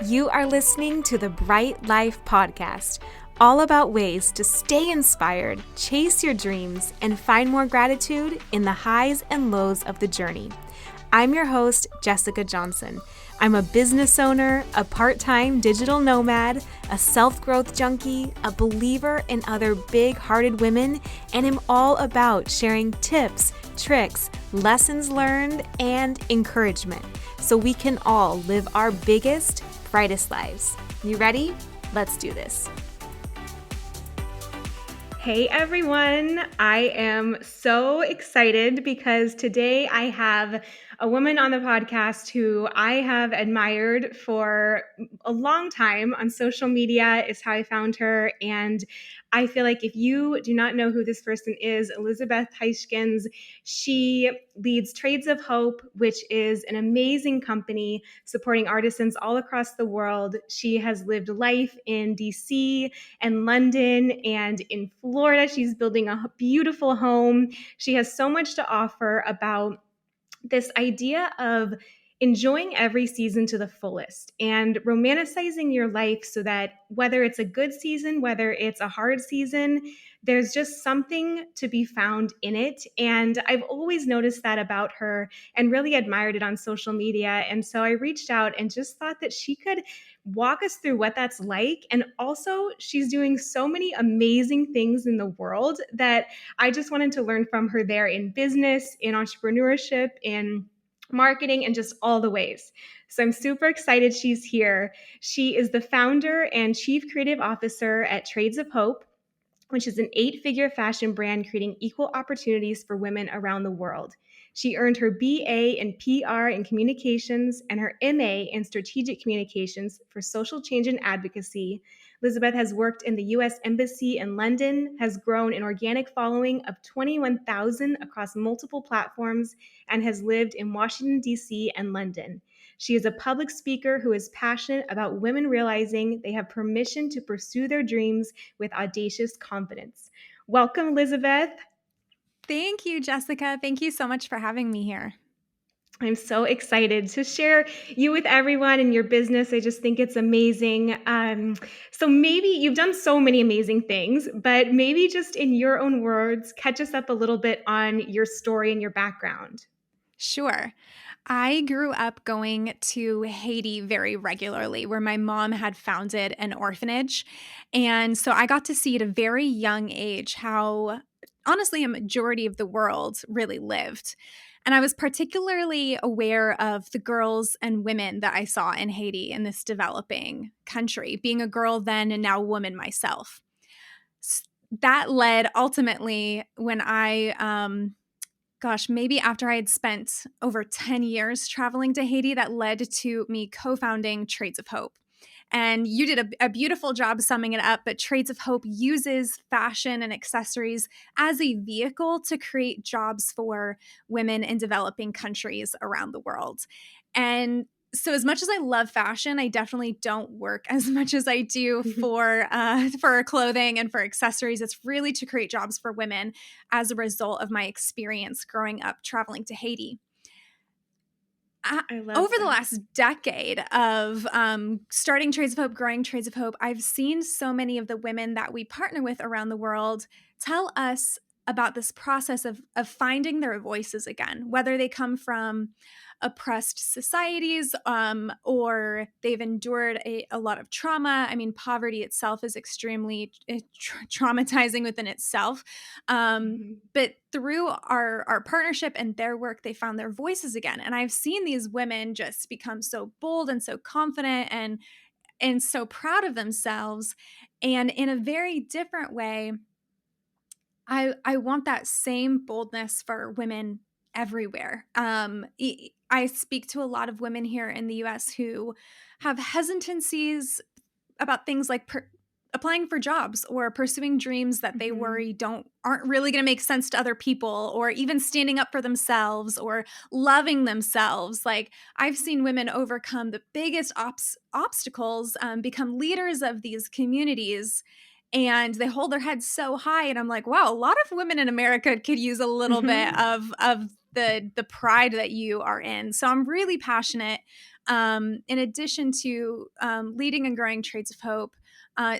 You are listening to the Bright Life Podcast, all about ways to stay inspired, chase your dreams, and find more gratitude in the highs and lows of the journey. I'm your host, Jessica Johnson. I'm a business owner, a part-time digital nomad, a self-growth junkie, a believer in other big-hearted women, and am all about sharing tips, tricks, lessons learned, and encouragement so we can all live our biggest, brightest lives. You ready? Let's do this. Hey everyone, I am so excited because today I have a woman on the podcast who I have admired for a long time on social media is how I found her. And I feel like if you do not know who this person is, Elisabeth Huijskens, she leads Trades of Hope, which is an amazing company supporting artisans all across the world. She has lived life in DC and London and in Florida. She's building a beautiful home. She has so much to offer about this idea of enjoying every season to the fullest and romanticizing your life so that whether it's a good season, whether it's a hard season, there's just something to be found in it. And I've always noticed that about her and really admired it on social media. And so I reached out and just thought that she could walk us through what that's like. And also, she's doing so many amazing things in the world that I just wanted to learn from her there in business, in entrepreneurship, in marketing, and just all the ways. So I'm super excited she's here. She is the founder and chief creative officer at Trades of Hope, which is an 8-figure fashion brand creating equal opportunities for women around the world. She earned her BA in PR and Communications and her MA in Strategic Communications for Social Change and Advocacy. Elisabeth has worked in the U.S. Embassy in London, has grown an organic following of 21,000 across multiple platforms, and has lived in Washington, D.C. and London. She is a public speaker who is passionate about women realizing they have permission to pursue their dreams with audacious confidence. Welcome, Elisabeth. Thank you, Jessica. Thank you so much for having me here. I'm so excited to share you with everyone in your business. I just think it's amazing. So maybe you've done so many amazing things, but maybe just in your own words, catch us up a little bit on your story and your background. Sure. I grew up going to Haiti very regularly, where my mom had founded an orphanage. And so I got to see at a very young age how, honestly, a majority of the world really lived. And I was particularly aware of the girls and women that I saw in Haiti in this developing country, being a girl then and now a woman myself. That led ultimately when maybe after I had spent over 10 years traveling to Haiti, that led to me co-founding Trades of Hope. And you did a beautiful job summing it up, but Trades of Hope uses fashion and accessories as a vehicle to create jobs for women in developing countries around the world. And so as much as I love fashion, I definitely don't work as much as I do for clothing and for accessories. It's really to create jobs for women as a result of my experience growing up traveling to Haiti. Over the last decade of starting Trades of Hope, growing Trades of Hope, I've seen so many of the women that we partner with around the world tell us about this process of finding their voices again, whether they come from oppressed societies or they've endured a lot of trauma. I mean, poverty itself is extremely traumatizing within itself. But through our partnership and their work, they found their voices again. And I've seen these women just become so bold and so confident and so proud of themselves. And in a very different way, I want that same boldness for women everywhere. I speak to a lot of women here in the US who have hesitancies about things like applying for jobs or pursuing dreams that they worry aren't really going to make sense to other people, or even standing up for themselves or loving themselves. Like, I've seen women overcome the biggest obstacles, become leaders of these communities, and they hold their heads so high. And I'm like, wow, a lot of women in America could use a little bit of the pride that you are in. So I'm really passionate, in addition to leading and growing Trades of Hope,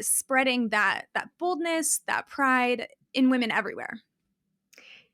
spreading that boldness, that pride in women everywhere.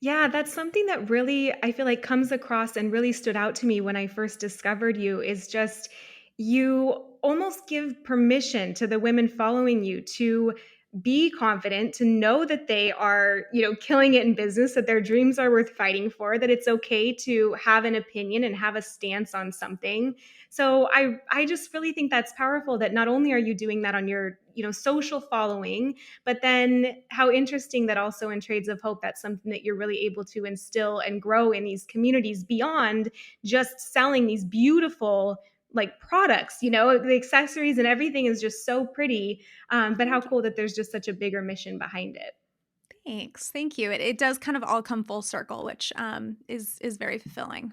Yeah, that's something that really I feel like comes across and really stood out to me when I first discovered you is just you almost give permission to the women following you to be confident, to know that they are, killing it in business, that their dreams are worth fighting for, that it's okay to have an opinion and have a stance on something. So I just really think that's powerful that not only are you doing that on your, social following, but then how interesting that also in Trades of Hope, that's something that you're really able to instill and grow in these communities beyond just selling these beautiful like products, the accessories and everything is just so pretty. But how Thank you. cool that there's just such a bigger mission behind it. Thanks. Thank you. It does kind of all come full circle, which is very fulfilling.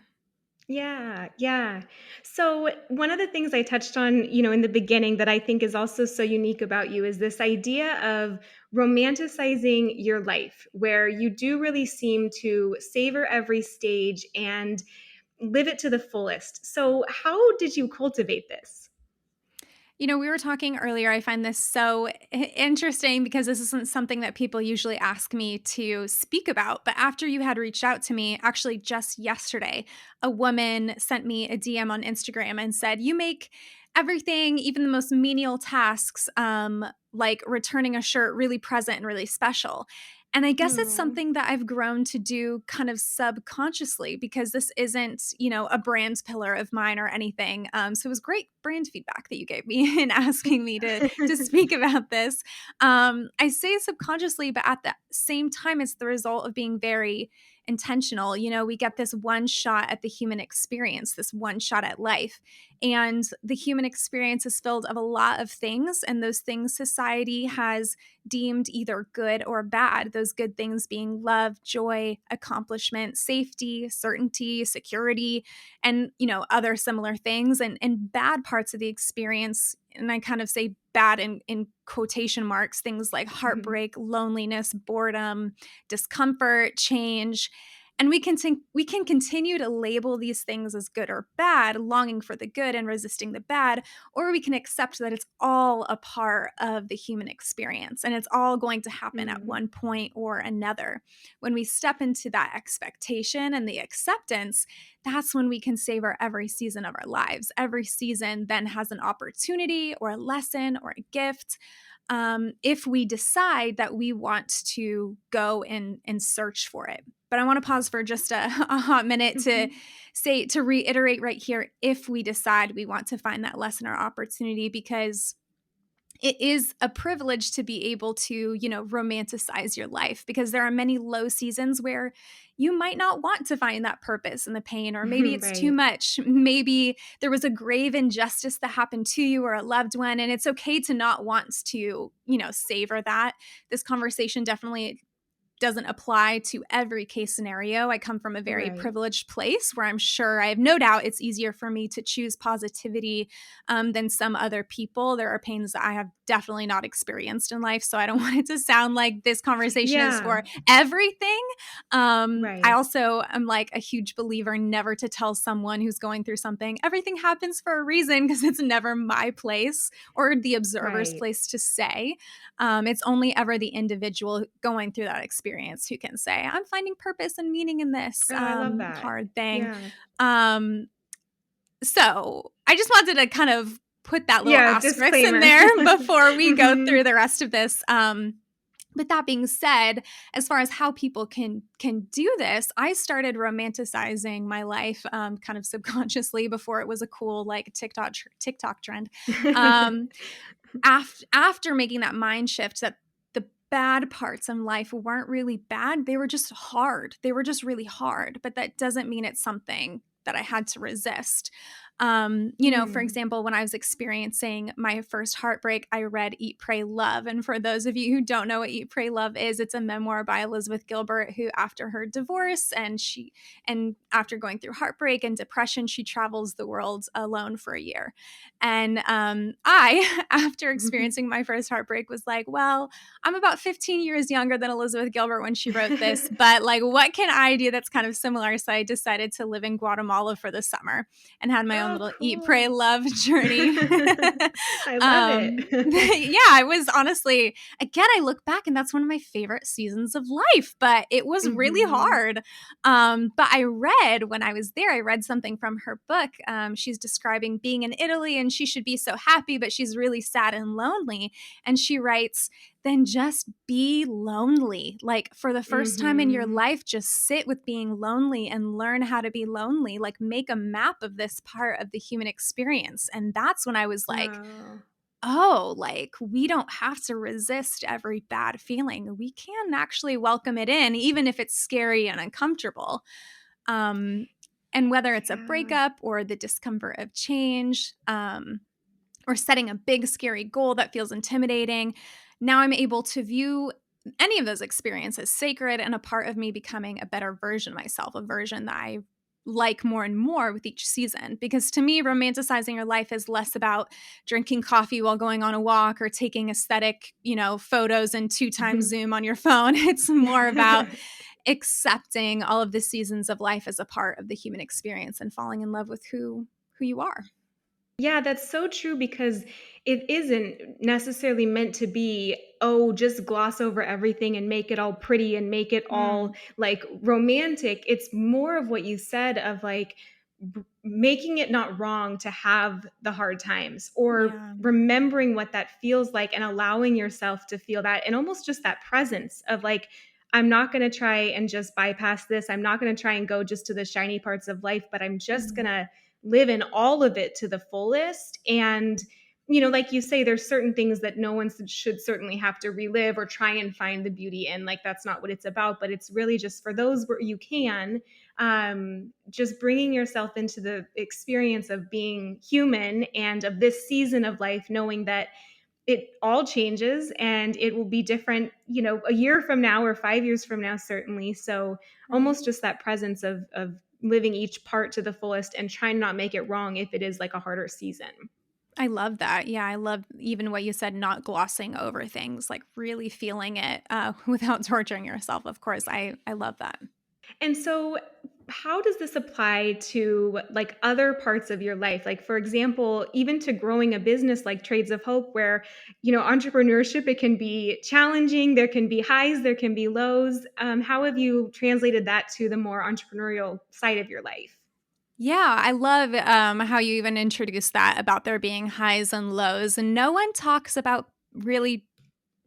Yeah, yeah. So one of the things I touched on, in the beginning that I think is also so unique about you is this idea of romanticizing your life, where you do really seem to savor every stage and live it to the fullest. So how did you cultivate this? We were talking earlier. I find this so interesting because this isn't something that people usually ask me to speak about. But after you had reached out to me, actually just yesterday, a woman sent me a DM on Instagram and said, "You make everything, even the most menial tasks, like returning a shirt, really present and really special." And I guess it's Oh. something that I've grown to do kind of subconsciously because this isn't, a brand pillar of mine or anything. So it was great brand feedback that you gave me in asking me to speak about this. I say subconsciously, but at the same time, it's the result of being very intentional. We get this one shot at the human experience, this one shot at life. And the human experience is filled of a lot of things, and those things society has deemed either good or bad. Those good things being love, joy, accomplishment, safety, certainty, security, and other similar things. And bad parts of the experience, and I kind of say bad in quotation marks, things like heartbreak, loneliness, boredom, discomfort, change. And we can continue to label these things as good or bad, longing for the good and resisting the bad, or we can accept that it's all a part of the human experience and it's all going to happen at Mm. one point or another. When we step into that expectation and the acceptance, that's when we can savor every season of our lives. Every season then has an opportunity or a lesson or a gift, if we decide that we want to go and search for it. But I want to pause for just a hot minute to reiterate right here, if we decide we want to find that lesson or opportunity, because it is a privilege to be able to, romanticize your life, because there are many low seasons where you might not want to find that purpose in the pain, or maybe it's too Right, much. Maybe there was a grave injustice that happened to you or a loved one, and it's okay to not want to, savor that. This conversation definitely doesn't apply to every case scenario. I come from a very right, privileged place where I'm sure, I have no doubt, it's easier for me to choose positivity than some other people. There are pains that I have definitely not experienced in life. So I don't want it to sound like this conversation is yeah, for everything. I right, also am like a huge believer never to tell someone who's going through something, everything happens for a reason, because it's never my place or the observer's right. place to say. It's only ever the individual going through that experience who can say, "I'm finding purpose and meaning in this Oh, I love that. hard thing." Yeah. Um, so I just wanted to kind of put that little Yeah, asterisk in disclaimer. there before we go Mhm. through the rest of this. But that being said, as far as how people can do this, I started romanticizing my life kind of subconsciously before it was a cool like TikTok trend. Um, after making that mind shift, that the bad parts in life weren't really bad, they were just hard, they were just really hard, but that doesn't mean it's something that I had to resist. For Mm. example, when I was experiencing my first heartbreak, I read Eat, Pray, Love. And for those of you who don't know what Eat, Pray, Love is, it's a memoir by Elizabeth Gilbert, who after her divorce and after going through heartbreak and depression, she travels the world alone for a year. And I, after experiencing my first heartbreak, was like, well, I'm about 15 years younger than Elizabeth Gilbert when she wrote this, but like, what can I do that's kind of similar? So I decided to live in Guatemala for the summer and had my own Oh, little eat, pray, cool. love journey. I love it. Yeah, it was honestly, again, I look back and that's one of my favorite seasons of life, but it was really Mhm. hard. But when I was there, I read something from her book. She's describing being in Italy and she should be so happy, but she's really sad and lonely. And she writes, then just be lonely. Like for the first time in your Mhm. life, just sit with being lonely and learn how to be lonely. Like make a map of this part of the human experience. And that's when I was like, Wow. oh, like we don't have to resist every bad feeling. We can actually welcome it in, even if it's scary and uncomfortable. Um, and whether it's a Yeah. breakup or the discomfort of change, or setting a big, scary goal that feels intimidating, now I'm able to view any of those experiences sacred and a part of me becoming a better version of myself, a version that I like more and more with each season. Because to me, romanticizing your life is less about drinking coffee while going on a walk or taking aesthetic, photos and 2 times zoom on your phone. It's more about accepting all of the seasons of life as a part of the human experience and falling in love with who you are. Yeah, that's so true because it isn't necessarily meant to be, oh, just gloss over everything and make it all pretty and make it all Mm, like romantic. It's more of what you said of like making it not wrong to have the hard times or yeah. remembering what that feels like and allowing yourself to feel that and almost just that presence of like, I'm not going to try and just bypass this. I'm not going to try and go just to the shiny parts of life, but I'm just going Mm, to live in all of it to the fullest. And like you say, there's certain things that no one should certainly have to relive or try and find the beauty in. Like that's not what it's about, but it's really just for those where you can, just bringing yourself into the experience of being human and of this season of life, knowing that it all changes and it will be different, a year from now or 5 years from now, certainly. So right. almost just that presence of living each part to the fullest and trying not make it wrong if it is like a harder season. I love that. Yeah, I love even what you said, not glossing over things, like really feeling it without torturing yourself. Of course, I love that. And so how does this apply to like other parts of your life? Like for example, even to growing a business like Trades of Hope where, entrepreneurship, it can be challenging, there can be highs, there can be lows. How have you translated that to the more entrepreneurial side of your life? Yeah, I love how you even introduced that about there being highs and lows. And no one talks about really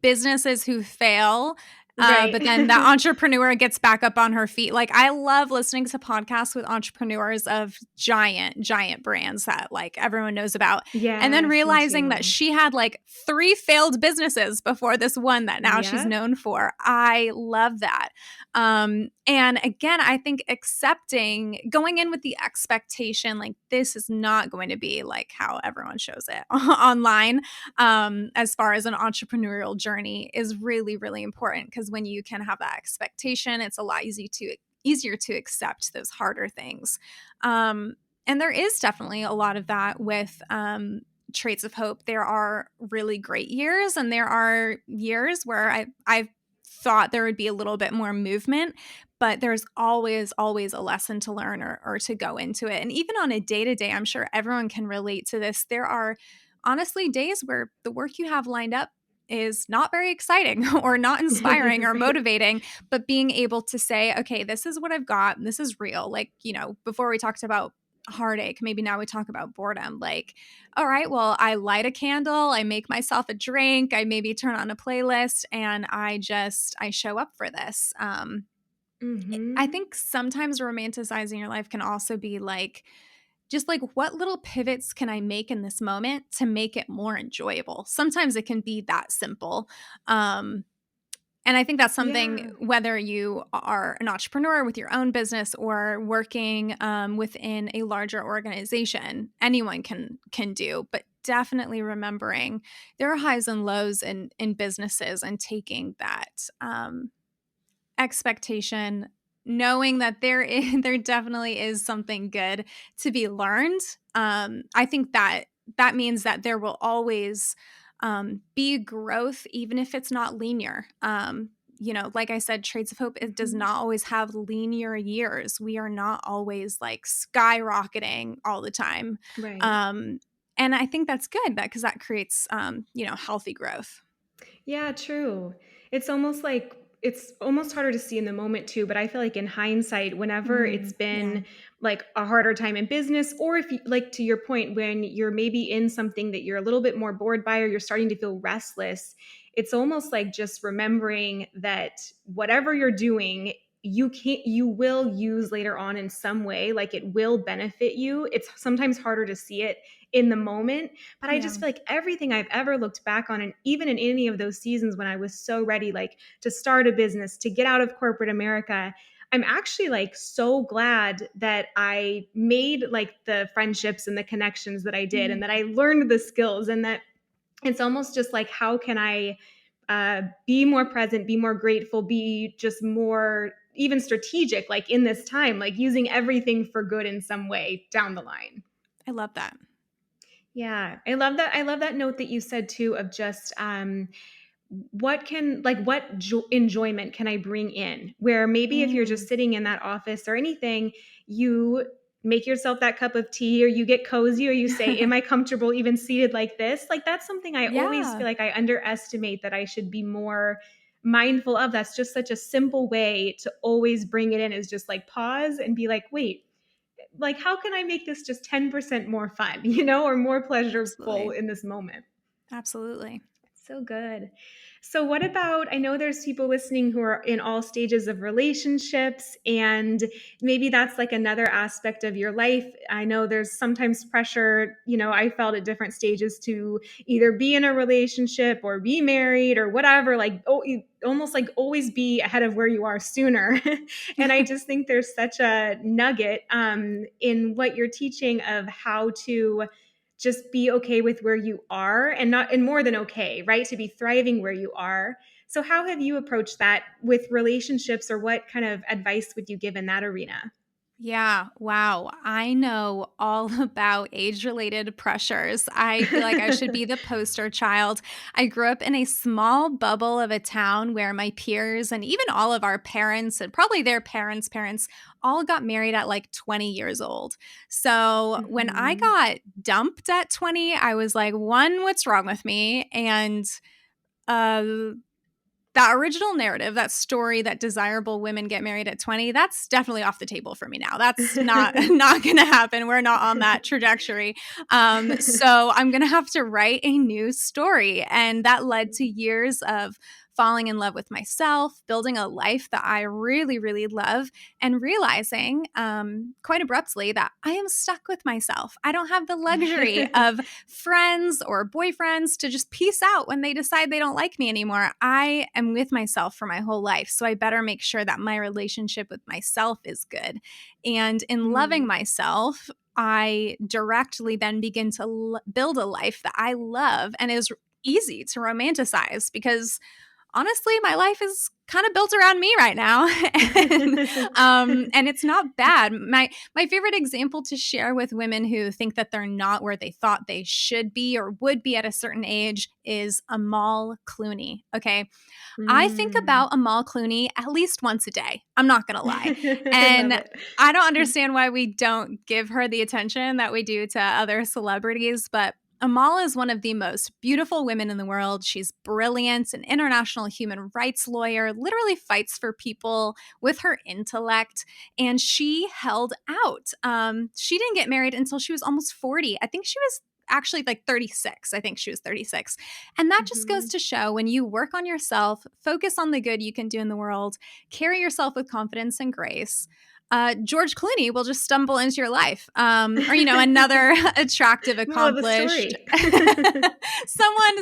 businesses who fail, Right. but then the entrepreneur gets back up on her feet. Like I love listening to podcasts with entrepreneurs of giant, giant brands that like everyone knows about. And then Yes, me realizing that too. she had like 3 failed businesses before this one that now she's Yep. known for. I love that. And again, I think going in with the expectation, like this is not going to be like how everyone shows it online, as far as an entrepreneurial journey is really, really important because when you can have that expectation, it's a lot easier to accept those harder things. And there is definitely a lot of that with traits of hope. There are really great years, and there are years where I thought there would be a little bit more movement, but there's always a lesson to learn or to go into it. And even on a day to day, I'm sure everyone can relate to this. There are honestly days where the work you have lined up is not very exciting or not inspiring or Right. motivating, but being able to say, okay, this is what I've got. This is real. Like, before we talked about heartache, maybe now we talk about boredom. Like, all right, well, I light a candle, I make myself a drink, I maybe turn on a playlist, and I show up for this. I Mhm. think sometimes romanticizing your life can also be like, just like what little pivots can I make in this moment to make it more enjoyable? Sometimes it can be that simple. Um, And I think that's something, Yeah. whether you are an entrepreneur with your own business or working within a larger organization, anyone can do. But definitely remembering there are highs and lows in businesses, and taking that expectation, knowing that there definitely is something good to be learned. I think that means that there will always be growth, even if it's not linear. Like I said, Trades of Hope, it does Mhm. not always have linear years. We are not always like skyrocketing all the time. Right. Um, and I think that's good, because that creates, healthy growth. Yeah, true. It's almost harder to see in the moment too, but I feel like in hindsight, whenever it's Yeah. been like a harder time in business, or if you, like to your point, when you're maybe in something that you're a little bit more bored by, or you're starting to feel restless, it's almost like just remembering that whatever you're doing, you will use later on in some way, like it will benefit you. It's sometimes harder to see it in the moment, but I Yeah. just feel like everything I've ever looked back on, and even in any of those seasons when I was so ready, like to start a business, to get out of corporate America, I'm actually like so glad that I made like the friendships and the connections that I did, and that I learned the skills, and that it's almost just like, how can I be more present, be more grateful, be just more even strategic, like in this time, like using everything for good in some way down the line. I love that. Yeah, I love that. I love that note that you said too of just what can like what enjoyment can I bring in? Where maybe if you're Mm. just sitting in that office or anything, you make yourself that cup of tea, or you get cozy, or you say, "Am I comfortable even seated like this?" Like that's something I always Yeah, feel like I underestimate, that I should be more mindful of. That's just such a simple way to always bring it in, is just like pause and be like, "Wait, like how can I make this just 10% more fun, or more pleasurable absolutely. in this moment?" Absolutely. So good. So, what about? I know there's people listening who are in all stages of relationships, and maybe that's like another aspect of your life. I know there's sometimes pressure, I felt at different stages to either be in a relationship or be married or whatever, like, oh, almost like always be ahead of where you are sooner. And I just think there's such a nugget in what you're teaching of how to just be okay with where you are, and not, and more than okay, right? To be thriving where you are. So how have you approached that with relationships, or what kind of advice would you give in that arena? Yeah, wow. I know all about age-related pressures. I feel like I should be the poster child. I grew up in a small bubble of a town where my peers and even all of our parents and probably their parents all got married at like 20 years old. So when I Mhm. got dumped at 20, I was like, one, what's wrong with me? And uh that original narrative, that story that desirable women get married at 20, that's definitely off the table for me now. That's not not going to happen. We're not on that trajectory. So I'm going to have to write a new story. And that led to years of falling in love with myself, building a life that I really, really love, and realizing quite abruptly that I am stuck with myself. I don't have the luxury of friends or boyfriends to just peace out when they decide they don't like me anymore. I am with myself for my whole life. So I better make sure that my relationship with myself is good. And in loving Mm. myself, I directly then begin to build a life that I love and is easy to romanticize, because honestly, my life is kind of built around me right now, and it's not bad. My favorite example to share with women who think that they're not where they thought they should be or would be at a certain age is Amal Clooney. Okay, I think Mm. about Amal Clooney at least once a day. I'm not gonna lie, I love and it. I don't understand why we don't give her the attention that we do to other celebrities, but Amal is one of the most beautiful women in the world. She's brilliant, an international human rights lawyer, literally fights for people with her intellect, and she held out. She didn't get married until she was almost 40. I think she was actually like 36. I think she was 36. And that just goes Mhm. to show, when you work on yourself, focus on the good you can do in the world, carry yourself with confidence and grace. George Clooney will just stumble into your life, or another attractive, Moral of the accomplished story.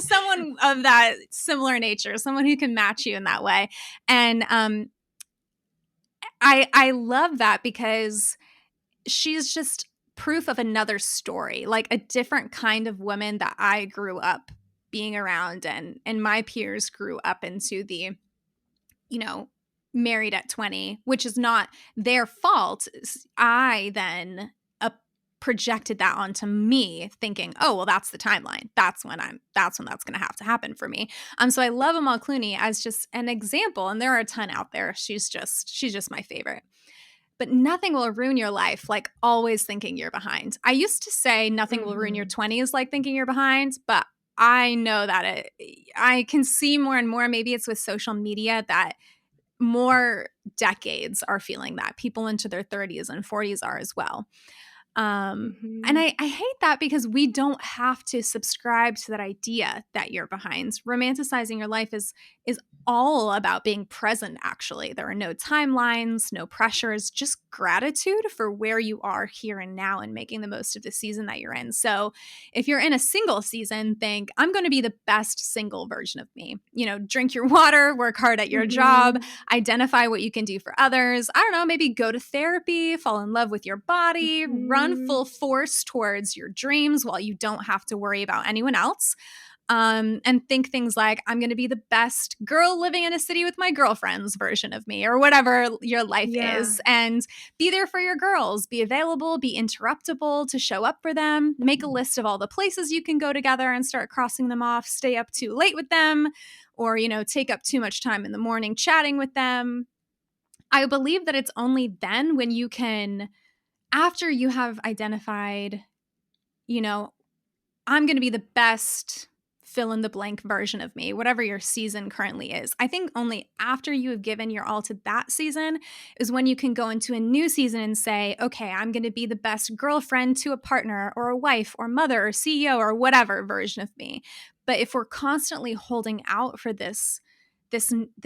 someone of that similar nature, someone who can match you in that way. And I love that because she's just proof of another story, like a different kind of woman that I grew up being around, and my peers grew up into the, married at 20, which is not their fault. I then projected that onto me, thinking, oh, well, that's the timeline. That's when that's going to have to happen for me. So I love Amal Clooney as just an example, and there are a ton out there. She's just my favorite. But nothing will ruin your life like always thinking you're behind. I used to say nothing will ruin your 20s like thinking you're behind, but I know that I can see more and more, maybe it's with social media, that more decades are feeling that. People into their 30s and 40s are as well. And I hate that because we don't have to subscribe to that idea that you're behind. Romanticizing your life is all about being present, actually. There are no timelines, no pressures, just gratitude for where you are here and now and making the most of the season that you're in. So if you're in a single season, think, I'm going to be the best single version of me. Drink your water, work hard at your job, identify what you can do for others. I don't know, maybe go to therapy, fall in love with your body, run full force towards your dreams while you don't have to worry about anyone else. And think things like, I'm going to be the best girl living in a city with my girlfriends version of me, or whatever your life is. And be there for your girls, be available, be interruptible to show up for them, make a list of all the places you can go together and start crossing them off, stay up too late with them, or, take up too much time in the morning chatting with them. I believe that it's only then when you can, after you have identified, I'm going to be the best fill in the blank version of me, whatever your season currently is. I think only after you have given your all to that season is when you can go into a new season and say, okay, I'm going to be the best girlfriend to a partner or a wife or mother or CEO or whatever version of me. But if we're constantly holding out for this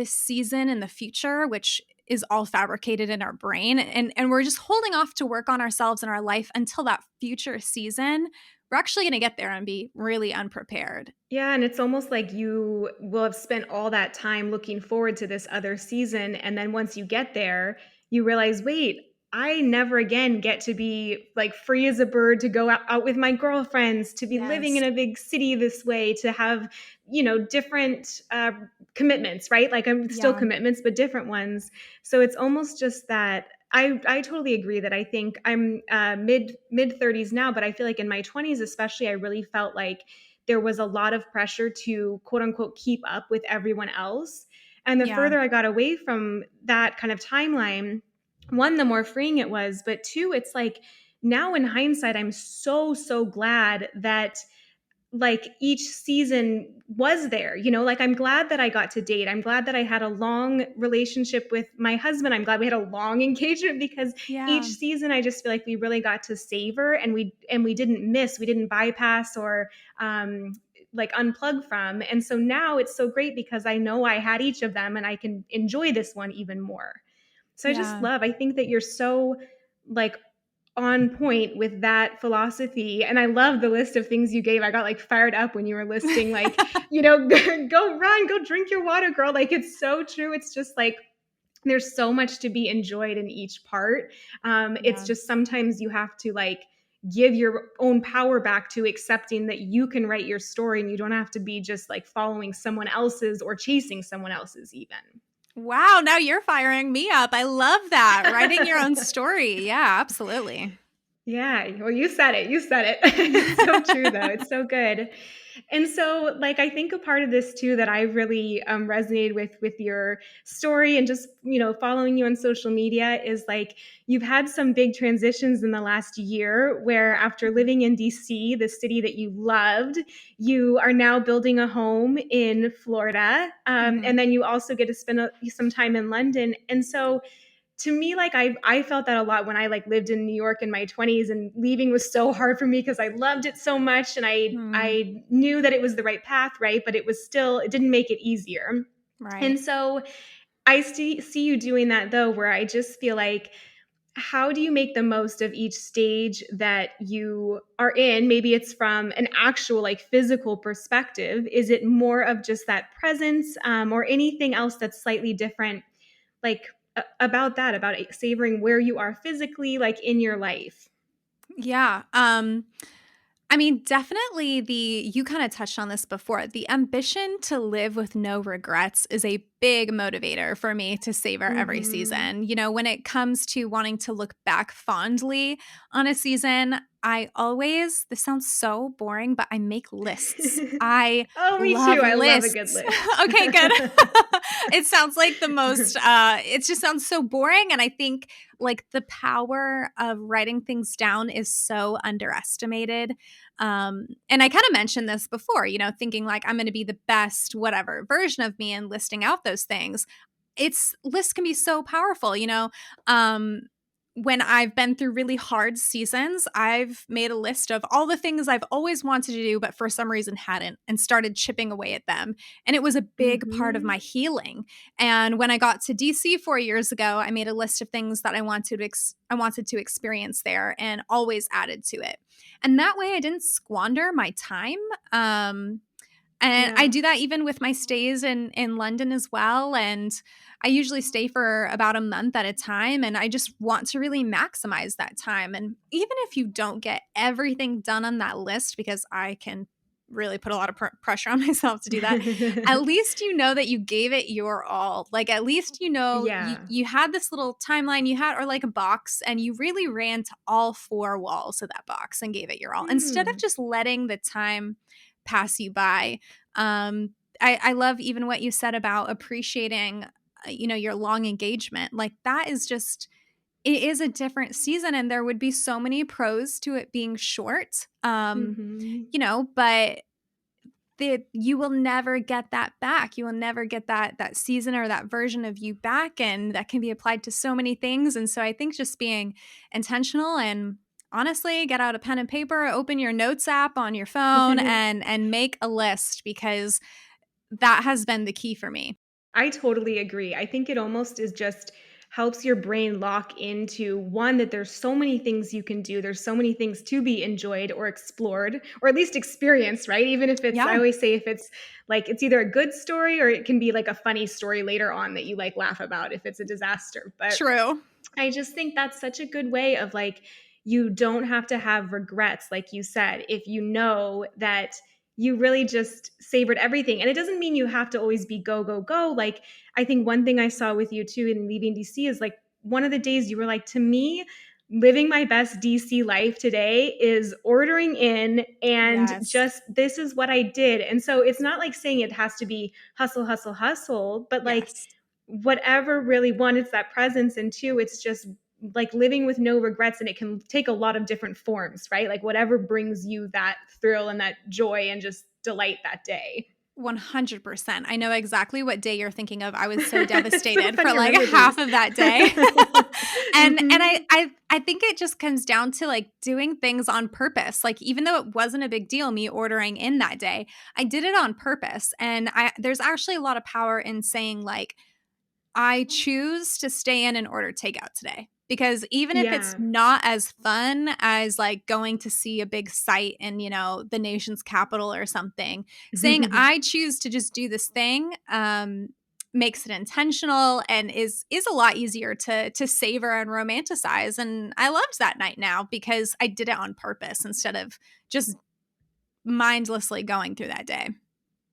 season in the future, which is all fabricated in our brain, and we're just holding off to work on ourselves and our life until that future season, we're actually going to get there and be really unprepared. Yeah, and it's almost like you will have spent all that time looking forward to this other season, and then once you get there, you realize, wait, I never again get to be like free as a bird, to go out with my girlfriends, to be living in a big city this way, to have, different commitments, right? Like I'm still commitments, but different ones. So it's almost just that I totally agree that I think I'm mid 30s now, but I feel like in my 20s especially, I really felt like there was a lot of pressure to quote unquote keep up with everyone else. And the further I got away from that kind of timeline, one, the more freeing it was, but two, it's like now in hindsight, I'm so glad that like each season was there, like I'm glad that I got to date. I'm glad that I had a long relationship with my husband. I'm glad we had a long engagement, because each season I just feel like we really got to savor, and we didn't bypass or like unplug from. And so now it's so great because I know I had each of them and I can enjoy this one even more. So I think that you're so like on point with that philosophy. And I love the list of things you gave. I got like fired up when you were listing like, go run, go drink your water, girl. Like it's so true. It's just like there's so much to be enjoyed in each part. It's just sometimes you have to like give your own power back to accepting that you can write your story and you don't have to be just like following someone else's or chasing someone else's even. Wow, now you're firing me up. I love that. Writing your own story. Yeah, absolutely. Yeah, well, you said it. It's so true, though. It's so good. And so, like, I think a part of this too that I really resonated with your story and just following you on social media is like you've had some big transitions in the last year, where after living in DC, the city that you loved, you are now building a home in Florida, and then you also get to spend some time in London. And so, to me, like I felt that a lot when I like lived in New York in my 20s, and leaving was so hard for me because I loved it so much, and I knew that it was the right path, right? But it didn't make it easier. Right. And so I see you doing that though, where I just feel like how do you make the most of each stage that you are in? Maybe it's from an actual like physical perspective. Is it more of just that presence, or anything else that's slightly different, like about that, about savoring where you are physically, like in your life? Yeah. I mean, definitely you kind of touched on this before. The ambition to live with no regrets is a big motivator for me to savor every Mm-hmm. season. When it comes to wanting to look back fondly on a season, this sounds so boring, but I make lists. I Oh, me too. love I love a good lists. list. Okay, good. It sounds like it just sounds so boring. And I think like the power of writing things down is so underestimated. And I kind of mentioned this before, thinking like I'm going to be the best, whatever version of me and listing out those things. Lists can be so powerful. Um, when I've been through really hard seasons, I've made a list of all the things I've always wanted to do, but for some reason hadn't, and started chipping away at them. And it was a big part of Mm-hmm. my healing. And when I got to DC 4 years ago, I made a list of things that I wanted to experience there, and always added to it. And that way I didn't squander my time. And I Yeah. do that even with my stays in London as well. And I usually stay for about a month at a time. And I just want to really maximize that time. And even if you don't get everything done on that list, because I can really put a lot of pressure on myself to do that, at least you know that you gave it your all. Like, at least Yeah. you had this little timeline you had, or like a box, and you really ran to all four walls of that box and gave it your all, instead of Hmm. just letting the time pass you by. I love even what you said about appreciating, your long engagement. Like, that is just, it is a different season, and there would be so many pros to it being short. Mm-hmm. But you will never get that back. You will never get that season or that version of you back, and that can be applied to so many things. And so I think just being intentional, and honestly, get out a pen and paper, open your notes app on your phone, and make a list, because that has been the key for me. I totally agree. I think it almost is just helps your brain lock into one, that there's so many things you can do. There's so many things to be enjoyed or explored or at least experienced, right? Even if it's, I Yeah, always say, if it's like, it's either a good story or it can be like a funny story later on that you like laugh about if it's a disaster. But true. I just think that's such a good way of like, you don't have to have regrets, like you said, if you know that you really just savored everything. And it doesn't mean you have to always be go, go, go. Like, I think one thing I saw with you too in leaving DC is like one of the days you were like, to me, living my best DC life today is ordering in and Yes. just this is what I did. And so it's not like saying it has to be hustle, hustle, hustle, but like Yes. whatever really, one, it's that presence, and two, it's just like living with no regrets, and it can take a lot of different forms, right? Like whatever brings you that thrill and that joy and just delight that day. 100%. I know exactly what day you're thinking of. I was so It's so devastated fun for to like remember half these. of that day. And Hmm. I think it just comes down to like doing things on purpose. Like, even though it wasn't a big deal me ordering in that day, I did it on purpose. And I there's actually a lot of power in saying like, I choose to stay in and order takeout today. Because even if it's Yeah. not as fun as like going to see a big site in, the nation's capital or something, saying I choose to just do this thing makes it intentional, and is a lot easier to savor and romanticize. And I loved that night now because I did it on purpose instead of just mindlessly going through that day.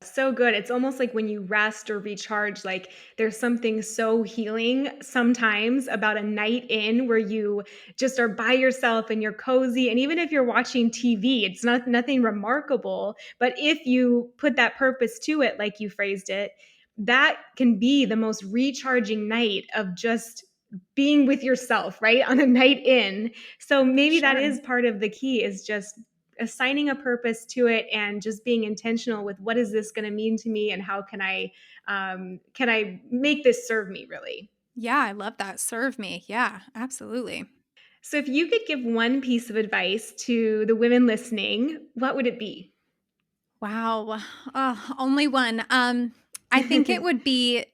So good. It's almost like when you rest or recharge, like there's something so healing sometimes about a night in where you just are by yourself and you're cozy. And even if you're watching TV, it's not nothing remarkable. But if you put that purpose to it, like you phrased it, that can be the most recharging night of just being with yourself, right? On a night in. So For maybe that sure. is part of the key, is just assigning a purpose to it and just being intentional with what is this going to mean to me and how can I make this serve me really. Yeah, I love that. Serve me. Yeah, absolutely. So if you could give one piece of advice to the women listening, what would it be? Wow. Only one. I think it would be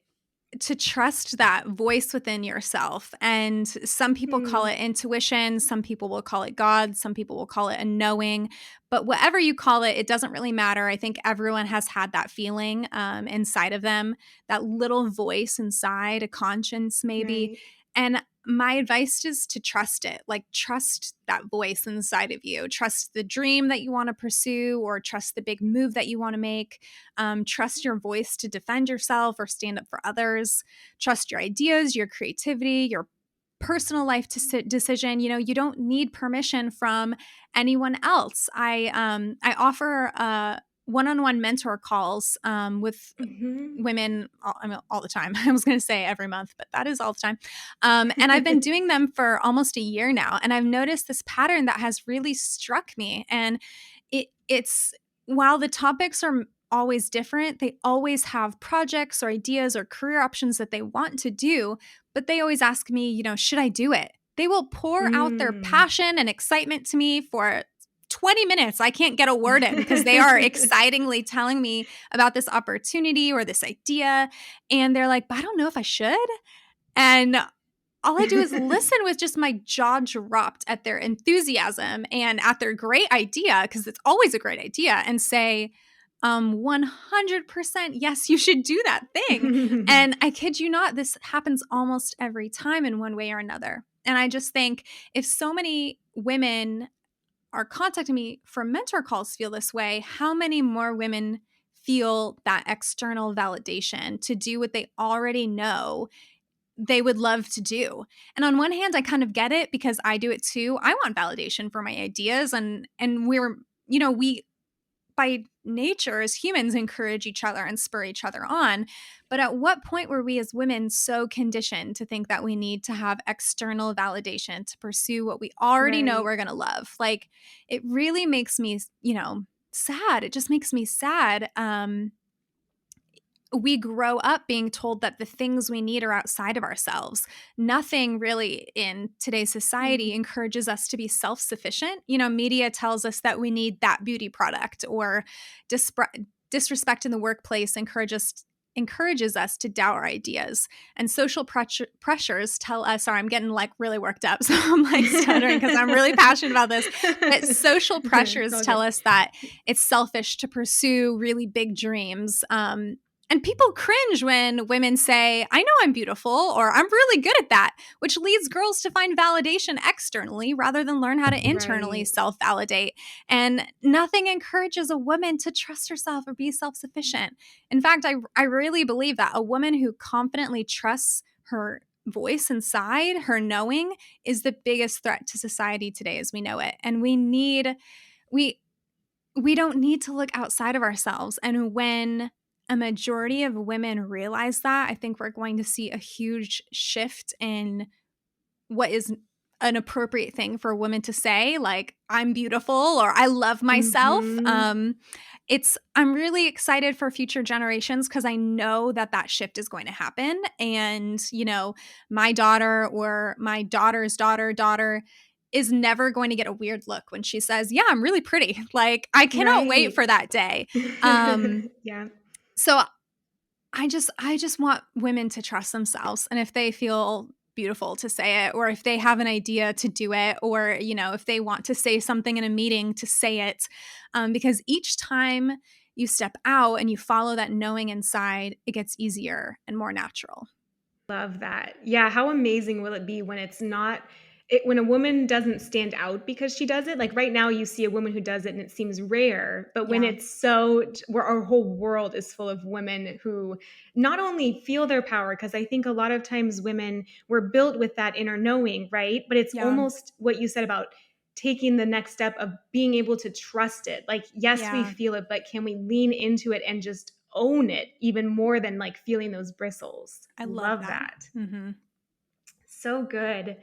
to trust that voice within yourself. And some people call it intuition, some people will call it God, some people will call it a knowing. But whatever you call it, it doesn't really matter. I think everyone has had that feeling inside of them, that little voice inside, a conscience maybe. Right. And my advice is to trust it, like trust that voice inside of you, trust the dream that you want to pursue, or trust the big move that you want to make. Trust your voice to defend yourself or stand up for others. Trust your ideas, your creativity, your personal life decision. You know, you don't need permission from anyone else. I offer one-on-one mentor calls with women all the time. I was going to say every month, but that is all the time. And I've been doing them for almost a year now, and I've noticed this pattern that has really struck me. And it's while the topics are always different, they always have projects or ideas or career options that they want to do, but they always ask me, you know, should I do it? They will pour out their passion and excitement to me for 20 minutes. I can't get a word in because they are excitingly telling me about this opportunity or this idea. And they're like, but I don't know if I should. And all I do is listen with just my jaw dropped at their enthusiasm and at their great idea, because it's always a great idea, and say, 100% yes, you should do that thing. And I kid you not, this happens almost every time in one way or another. And I just think if so many women are contacting me for mentor calls feel this way, how many more women feel that external validation to do what they already know they would love to do? And on one hand, I kind of get it because I do it too. I want validation for my ideas, and we're, you know, we by nature as humans encourage each other and spur each other on. But at what point were we as women so conditioned to think that we need to have external validation to pursue what we already know we're going to love? Like, it really makes me, you know, sad. It just makes me sad. We grow up being told that the things we need are outside of ourselves. Nothing really in today's society encourages us to be self-sufficient. You know, media tells us that we need that beauty product, or disrespect in the workplace encourages us to doubt our ideas. And social pressures tell us, sorry, I'm getting like really worked up, so I'm like stuttering because I'm really passionate about this. But social pressures tell us that it's selfish to pursue really big dreams. And people cringe when women say, I know I'm beautiful, or I'm really good at that, which leads girls to find validation externally rather than learn how to internally self-validate. And nothing encourages a woman to trust herself or be self-sufficient. In fact, I really believe that a woman who confidently trusts her voice inside, her knowing, is the biggest threat to society today as we know it. And we don't need to look outside of ourselves. And when a majority of women realize that, I think we're going to see a huge shift in what is an appropriate thing for a woman to say, like, I'm beautiful or I love myself. I'm really excited for future generations because I know that shift is going to happen. And, you know, my daughter or my daughter's daughter is never going to get a weird look when she says, yeah, I'm really pretty. Like, I cannot wait for that day. Yeah. So I just want women to trust themselves. And if they feel beautiful to say it, or if they have an idea to do it, or, you know, if they want to say something in a meeting to say it, because each time you step out and you follow that knowing inside, it gets easier and more natural. Love that. Yeah, how amazing will it be when it's not when a woman doesn't stand out because she does it? Like right now you see a woman who does it and it seems rare, but when it's where our whole world is full of women who not only feel their power, because I think a lot of times women were built with that inner knowing, right? But it's almost what you said about taking the next step of being able to trust it. Like, yes, we feel it, but can we lean into it and just own it even more than like feeling those bristles? I love that. So good.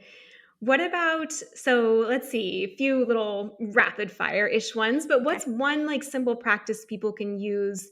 What about, so let's see, a few little rapid fire-ish ones, but what's one like simple practice people can use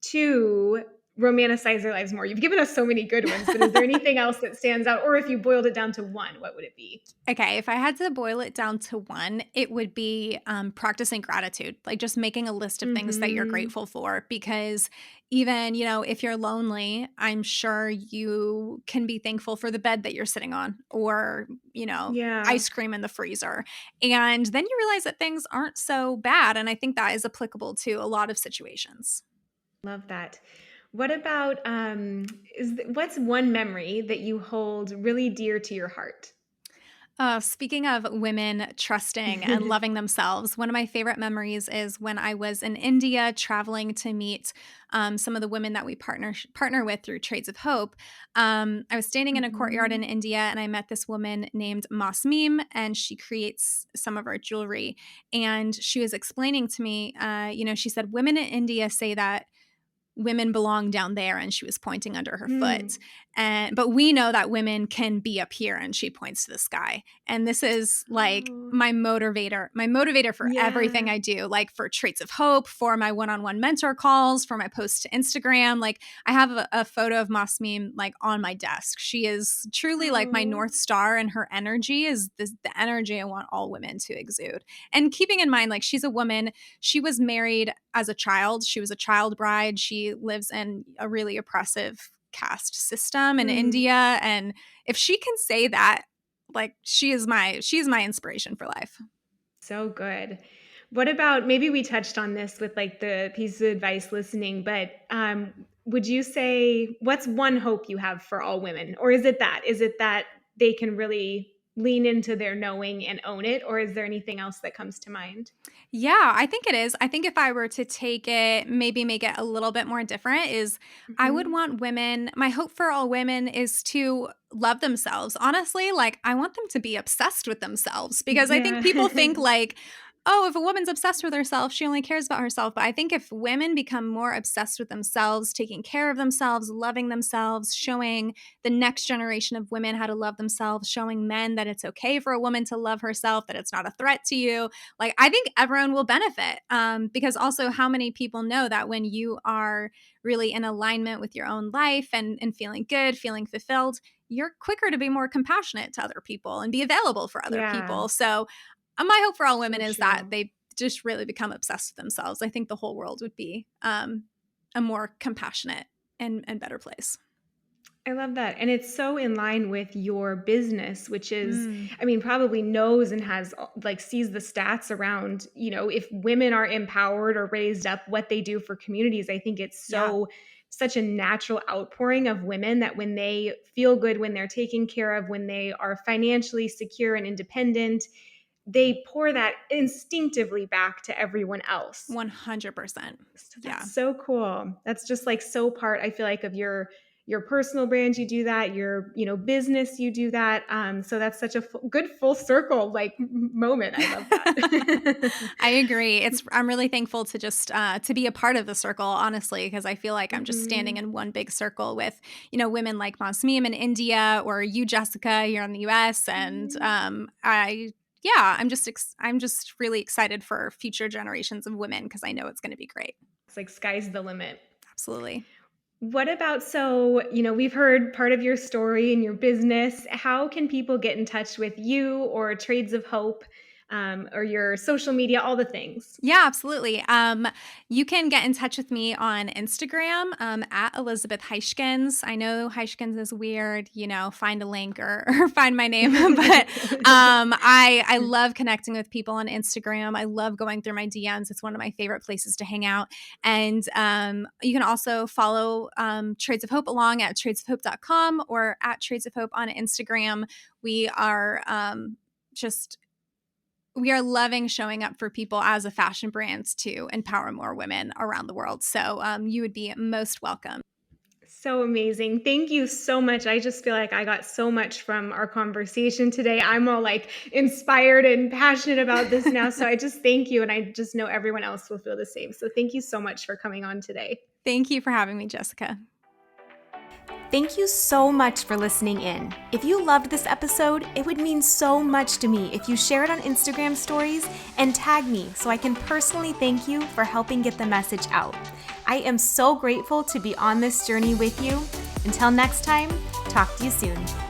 to romanticize their lives more? You've given us so many good ones, but is there anything else that stands out? Or if you boiled it down to one, what would it be? Okay, if I had to boil it down to one, it would be practicing gratitude, like just making a list of things that you're Mm-hmm. grateful for. Because even, if you're lonely, I'm sure you can be thankful for the bed that you're sitting on or, Yeah, ice cream in the freezer. And then you realize that things aren't so bad. And I think that is applicable to a lot of situations. love that. What about what's one memory that you hold really dear to your heart? Speaking of women trusting and loving themselves, one of my favorite memories is when I was in India traveling to meet some of the women that we partner with through Trades of Hope. I was standing in a courtyard in Mhm. India and I met this woman named Masmeem, and she creates some of our jewelry. And she was explaining to me, she said, women in India say that women belong down there, and she was pointing under her foot, Mm. but we know that women can be up here, and she points to the sky. And this is like Oh, my motivator for everything yeah. I do, like for Traits of Hope, for my one-on-one mentor calls, for my posts to Instagram. Like I have a photo of Masmeem like on my desk. She is truly like my Oh, North Star, and her energy is the energy I want all women to exude. And keeping in mind, like, she's a woman. She was married as a child. She was a child bride. She lives in a really oppressive caste system in mm, India. And if she can say that, like, she is my inspiration for life. so good. What about, maybe we touched on this with like the piece of advice listening, but would you say what's one hope you have for all women? Or is it that? Is it that they can really lean into their knowing and own it? Or is there anything else that comes to mind? Yeah, I think it is. I think if I were to take it, maybe make it a little bit more different, is I would Hmm. want women, my hope for all women is to love themselves. Honestly, like, I want them to be obsessed with themselves, because I think Yeah. people think like, oh, if a woman's obsessed with herself, she only cares about herself. But I think if women become more obsessed with themselves, taking care of themselves, loving themselves, showing the next generation of women how to love themselves, showing men that it's okay for a woman to love herself, that it's not a threat to you, like, I think everyone will benefit, because also, how many people know that when you are really in alignment with your own life and feeling good, feeling fulfilled, you're quicker to be more compassionate to other people and be available for other Yeah, people. So my hope for all so women is that true. they just really become obsessed with themselves. I think the whole world would be a more compassionate and better place. I love that. And it's so in line with your business, which is, Mm, I mean, probably knows and has like sees the stats around, if women are empowered or raised up, what they do for communities. I think it's yeah, such a natural outpouring of women that when they feel good, when they're taken care of, when they are financially secure and independent, they pour that instinctively back to everyone else. 100%. So Yeah. that's so cool. That's just like so part, I feel like, of your personal brand. You do that. Your business. You do that. So that's such a good full circle like moment. I love that. I agree. I'm really thankful to just to be a part of the circle, honestly, because I feel like I'm just standing Hmm. in one big circle with women like Masmeem in India, or you, Jessica, here in the U.S. And I'm just really excited for future generations of women, because I know it's going to be great. It's like sky's the limit. Absolutely. What about, so, we've heard part of your story and your business. How can people get in touch with you or Trades of Hope, or your social media, all the things? Yeah, absolutely. You can get in touch with me on Instagram, at Elisabeth Huijskens. I know Heiskins is weird, find a link or find my name, but I love connecting with people on Instagram. I love going through my DMs. It's one of my favorite places to hang out. And you can also follow Trades of Hope along at tradesofhope.com or at Trades of Hope on Instagram. We are just we are loving showing up for people as a fashion brand to empower more women around the world. So you would be most welcome. So amazing. Thank you so much. I just feel like I got so much from our conversation today. I'm all like inspired and passionate about this now. So I just thank you. And I just know everyone else will feel the same. So thank you so much for coming on today. Thank you for having me, Jessica. Thank you so much for listening in. If you loved this episode, it would mean so much to me if you share it on Instagram stories and tag me so I can personally thank you for helping get the message out. I am so grateful to be on this journey with you. Until next time, talk to you soon.